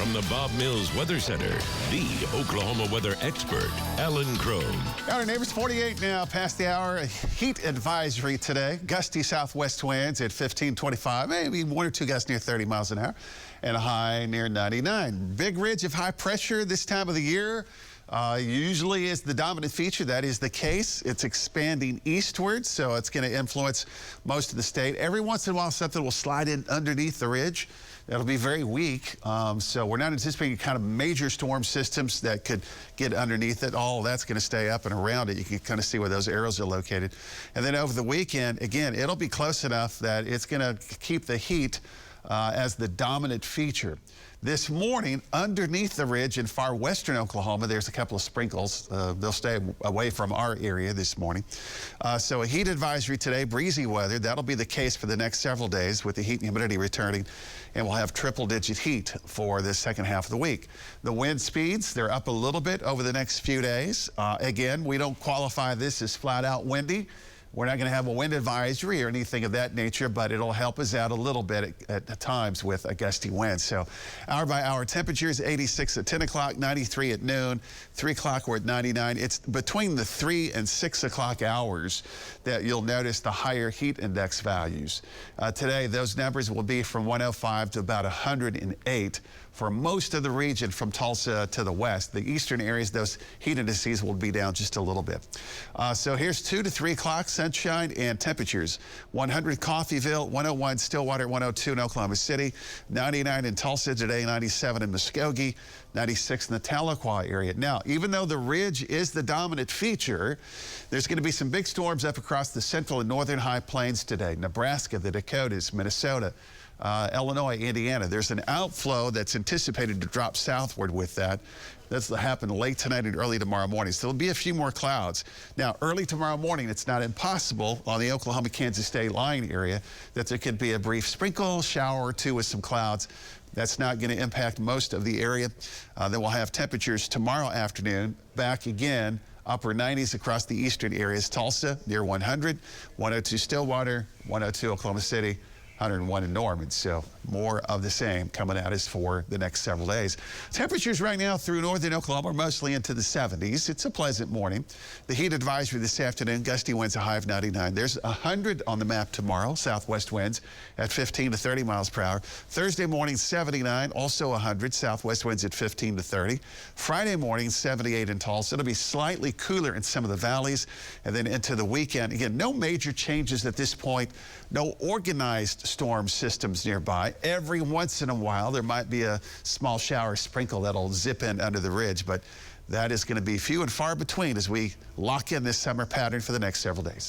From the Bob Mills Weather Center, the Oklahoma weather expert, Alan Crone. Our neighbors, 48 now, past the hour. A heat advisory today. Gusty southwest winds at 15-25, maybe one or two gusts near 30 miles an hour, and a high near 99. Big ridge of high pressure this time of the year. Usually is the dominant feature. That is the case. It's expanding eastward, so it's going to influence most of the state. Every once in a while, something will slide in underneath the ridge. That'll be very weak, so we're not anticipating kind of major storm systems that could get underneath it. All that's going to stay up and around it. You can kind of see where those arrows are located. And then over the weekend, again, it'll be close enough that it's going to keep the heat as the dominant feature. This morning, underneath the ridge in far western Oklahoma, there's a couple of sprinkles. They'll stay away from our area this morning. So a heat advisory today, breezy weather. That'll be the case for the next several days with the heat and humidity returning, and we'll have triple-digit heat for the second half of the week. The wind speeds, they're up a little bit over the next few days. Again, we don't qualify this as flat-out windy. We're not going to have a wind advisory or anything of that nature, but it'll help us out a little bit at times with a gusty wind. So hour by hour temperatures, 86 at 10 o'clock, 93 at noon, 3 o'clock we're at 99. It's between the 3 and 6 o'clock hours that you'll notice the higher heat index values. Today, those numbers will be from 105 to about 108 for most of the region from Tulsa to the west. The eastern areas, those heat indices will be down just a little bit. So here's 2 to 3 o'clock, sunshine and temperatures. 100 Coffeyville, 101 Stillwater, 102 in Oklahoma City, 99 in Tulsa today, 97 in Muskogee, 96 in the Tahlequah area. Now, even though the ridge is the dominant feature, there's going to be some big storms up across the central and northern high plains today. Nebraska, the Dakotas, Minnesota, Illinois, Indiana. There's an outflow that's anticipated to drop southward with that. That's to happen late tonight and early tomorrow morning. So there'll be a few more clouds. Now, early tomorrow morning, it's not impossible on the Oklahoma-Kansas State line area that there could be a brief sprinkle, shower or two with some clouds. That's not going to impact most of the area. Then we'll have temperatures tomorrow afternoon back again. Upper 90s across the eastern areas. Tulsa near 100, 102 Stillwater, 102 Oklahoma City, 101 in Norman. So more of the same coming at us for the next several days. Temperatures right now through northern Oklahoma are mostly into the 70s. It's a pleasant morning. The heat advisory this afternoon, gusty winds a high of 99. There's 100 on the map tomorrow, southwest winds at 15 to 30 miles per hour. Thursday morning, 79, also 100, southwest winds at 15 to 30. Friday morning, 78 in Tulsa. It'll be slightly cooler in some of the valleys, and then into the weekend. Again, no major changes at this point, no organized storm systems nearby. Every once in a while, there might be a small shower sprinkle that'll zip in under the ridge, but that is going to be few and far between as we lock in this summer pattern for the next several days.